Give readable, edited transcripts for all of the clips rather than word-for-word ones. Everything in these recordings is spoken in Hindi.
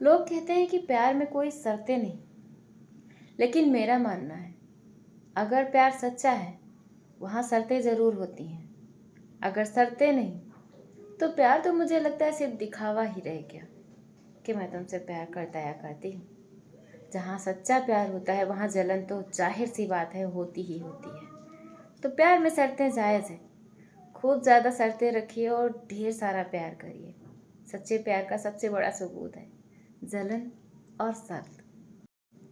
लोग कहते हैं कि प्यार में कोई शर्तें नहीं, लेकिन मेरा मानना है अगर प्यार सच्चा है वहाँ शर्तें ज़रूर होती हैं। अगर शर्तें नहीं तो प्यार तो मुझे लगता है सिर्फ दिखावा ही रह गया कि मैं तुमसे प्यार करता या करती हूँ। जहाँ सच्चा प्यार होता है वहाँ जलन तो जाहिर सी बात है होती ही होती है। तो प्यार में शर्तें जायज़ है। खूब ज़्यादा शर्तें रखिए और ढेर सारा प्यार करिए। सच्चे प्यार का सबसे बड़ा सबूत है जलन और शर्त।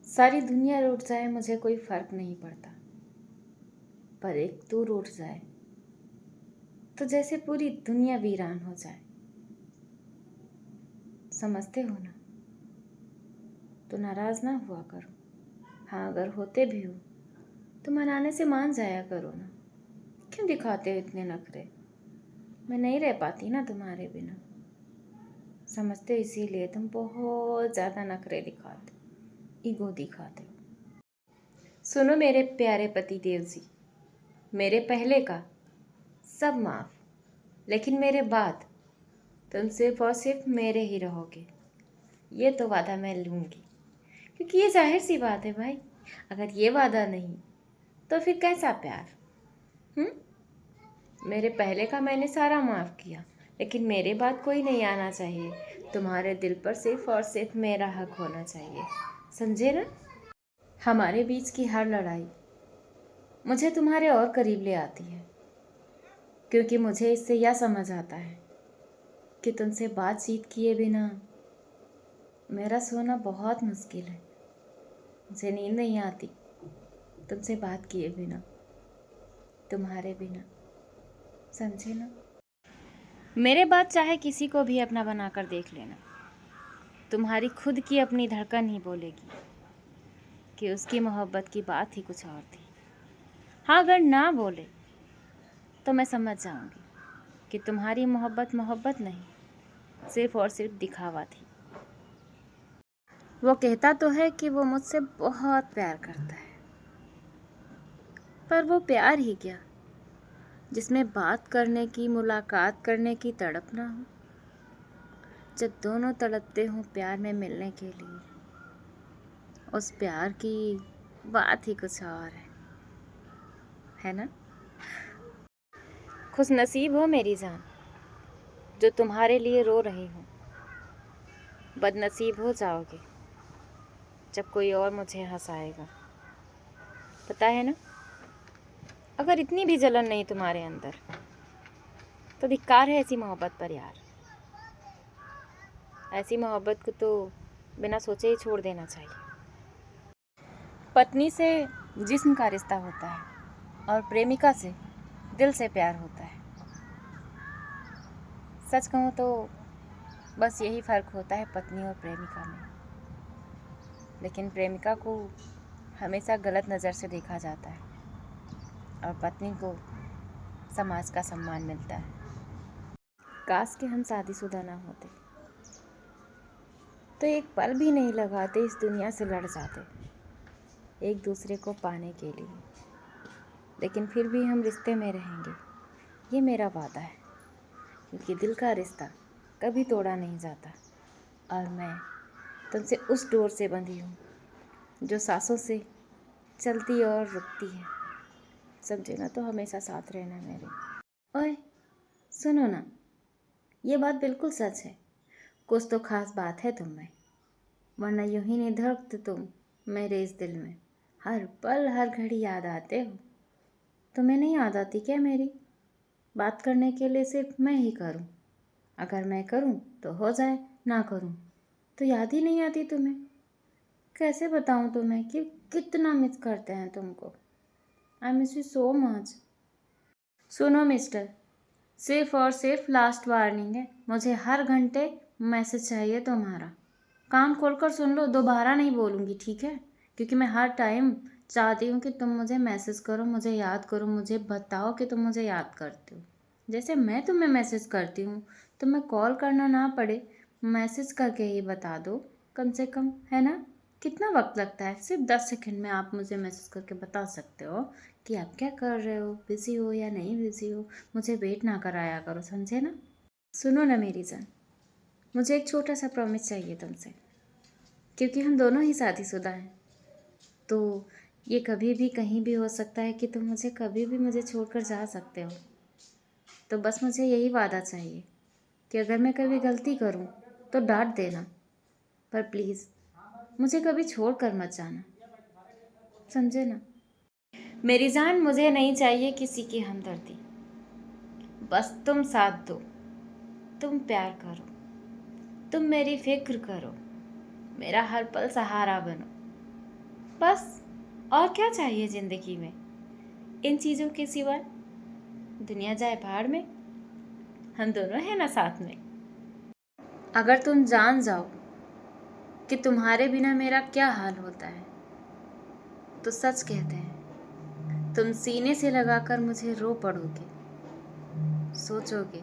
सारी दुनिया रूठ जाए मुझे कोई फर्क नहीं पड़ता, पर एक तू रूठ जाए तो जैसे पूरी दुनिया वीरान हो जाए। समझते हो ना? तो नाराज ना हुआ करो। हाँ, अगर होते भी हो तो मनाने से मान जाया करो ना। क्यों दिखाते हो इतने नखरे? मैं नहीं रह पाती ना तुम्हारे बिना। समझते हो इसीलिए तुम बहुत ज़्यादा नखरे दिखाते हो, ईगो दिखाते हो। सुनो मेरे प्यारे पति देव जी, मेरे पहले का सब माफ़, लेकिन मेरे बाद तुम सिर्फ और सिर्फ मेरे ही रहोगे। ये तो वादा मैं लूँगी, क्योंकि ये जाहिर सी बात है भाई। अगर ये वादा नहीं तो फिर कैसा प्यार? मेरे पहले का मैंने सारा माफ़ किया, लेकिन मेरे बाद कोई नहीं आना चाहिए। तुम्हारे दिल पर सिर्फ और सिर्फ मेरा हक होना चाहिए। समझे ना? हमारे बीच की हर लड़ाई मुझे तुम्हारे और करीब ले आती है, क्योंकि मुझे इससे यह समझ आता है कि तुमसे बातचीत किए बिना मेरा सोना बहुत मुश्किल है। मुझे नींद नहीं आती तुमसे बात किए बिना, तुम्हारे बिना। समझे ना? मेरे बाद चाहे किसी को भी अपना बनाकर देख लेना, तुम्हारी खुद की अपनी धड़कन ही बोलेगी कि उसकी मोहब्बत की बात ही कुछ और थी। हाँ, अगर ना बोले तो मैं समझ जाऊंगी कि तुम्हारी मोहब्बत मोहब्बत नहीं, सिर्फ और सिर्फ दिखावा थी। वो कहता तो है कि वो मुझसे बहुत प्यार करता है, पर वो प्यार ही क्या जिसमें बात करने की, मुलाकात करने की तड़प ना हो। जब दोनों तड़पते हों प्यार में मिलने के लिए, उस प्यार की बात ही कुछ और है ना? खुश नसीब हो मेरी जान जो तुम्हारे लिए रो रही हूँ। बदनसीब हो जाओगे जब कोई और मुझे हंसाएगा। पता है ना, अगर इतनी भी जलन नहीं तुम्हारे अंदर तो धिक्कार है ऐसी मोहब्बत पर यार। ऐसी मोहब्बत को तो बिना सोचे ही छोड़ देना चाहिए। पत्नी से जिस्म का रिश्ता होता है और प्रेमिका से दिल से प्यार होता है। सच कहूँ तो बस यही फ़र्क होता है पत्नी और प्रेमिका में। लेकिन प्रेमिका को हमेशा गलत नज़र से देखा जाता है और पत्नी को समाज का सम्मान मिलता है। काश कि हम शादीशुदा ना होते तो एक पल भी नहीं लगाते इस दुनिया से लड़ जाते एक दूसरे को पाने के लिए। लेकिन फिर भी हम रिश्ते में रहेंगे, ये मेरा वादा है, क्योंकि दिल का रिश्ता कभी तोड़ा नहीं जाता और मैं तुमसे उस डोर से बंधी हूँ जो सांसों से चलती और रुकती है। समझे ना? तो हमेशा साथ रहना मेरे। ओए सुनो ना, ये बात बिल्कुल सच है। कुछ तो खास बात है तुम में, वरना यूं ही नहीं धड़कते तुम मेरे इस दिल में। हर पल हर घड़ी याद आते हो। तुम्हें नहीं याद आती क्या मेरी? बात करने के लिए सिर्फ मैं ही करूं। अगर मैं करूं तो हो जाए, ना करूं तो याद ही नहीं आती तुम्हें। कैसे बताऊं तुम्हें कि कितना मिस करते हैं तुमको। I miss you so much. सुनो मिस्टर, सिर्फ और सिर्फ लास्ट वार्निंग है। मुझे हर घंटे मैसेज चाहिए तुम्हारा। कान खोलकर सुन लो, दोबारा नहीं बोलूँगी, ठीक है? क्योंकि मैं हर टाइम चाहती हूँ कि तुम मुझे मैसेज करो, मुझे याद करो, मुझे बताओ कि तुम मुझे याद करते हो। जैसे मैं तुम्हें मैसेज करती हूँ, तुम्हें कॉल करना ना पड़े, मैसेज करके ही बता दो कम से कम, है ना? कितना वक्त लगता है? सिर्फ 10 सेकंड में आप मुझे मैसेज करके बता सकते हो कि आप क्या कर रहे हो, बिज़ी हो या नहीं बिज़ी हो। मुझे वेट ना कराया करो, समझे ना? सुनो ना मेरी जान, मुझे एक छोटा सा प्रॉमिस चाहिए तुमसे। क्योंकि हम दोनों ही शादीशुदा हैं। तो ये कभी भी कहीं भी हो सकता है कि तुम मुझे कभी भी मुझे छोड़कर जा सकते हो। तो बस मुझे यही वादा चाहिए कि अगर मैं कभी गलती करूं तो डांट देना, पर प्लीज़ मुझे कभी छोड़ कर मत जाना, समझे ना। मेरी जान, मुझे नहीं चाहिए किसी की हमदर्दी, बस तुम साथ दो, तुम प्यार करो, तुम मेरी फिक्र करो, मेरा हर पल सहारा बनो। बस और क्या चाहिए ज़िंदगी में इन चीज़ों के सिवा। दुनिया जाए भाड़ में, हम दोनों हैं ना साथ में। अगर तुम जान जाओ कि तुम्हारे बिना मेरा क्या हाल होता है, तो सच कहते हैं तुम सीने से लगाकर मुझे रो पड़ोगे, सोचोगे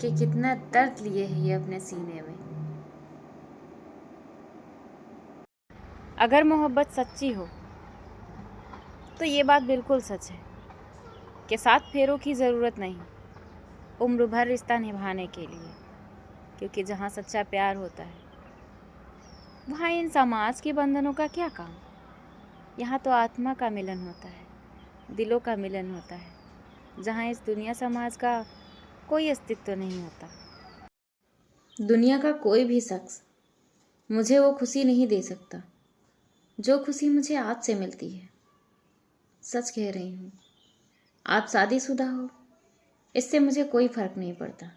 कि कितना दर्द लिए है ये अपने सीने में। अगर मोहब्बत सच्ची हो तो ये बात बिल्कुल सच है कि 7 फेरों की ज़रूरत नहीं उम्र भर रिश्ता निभाने के लिए। क्योंकि जहाँ सच्चा प्यार होता है वहाँ इन समाज के बंधनों का क्या काम। यहाँ तो आत्मा का मिलन होता है, दिलों का मिलन होता है, जहाँ इस दुनिया समाज का कोई अस्तित्व नहीं होता। दुनिया का कोई भी शख्स मुझे वो खुशी नहीं दे सकता जो खुशी मुझे आपसे मिलती है। सच कह रही हूँ, आप शादीशुदा हो इससे मुझे कोई फर्क नहीं पड़ता।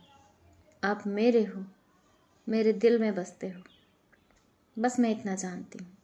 आप मेरे हो, मेरे दिल में बसते हो, बस मैं इतना जानती हूँ।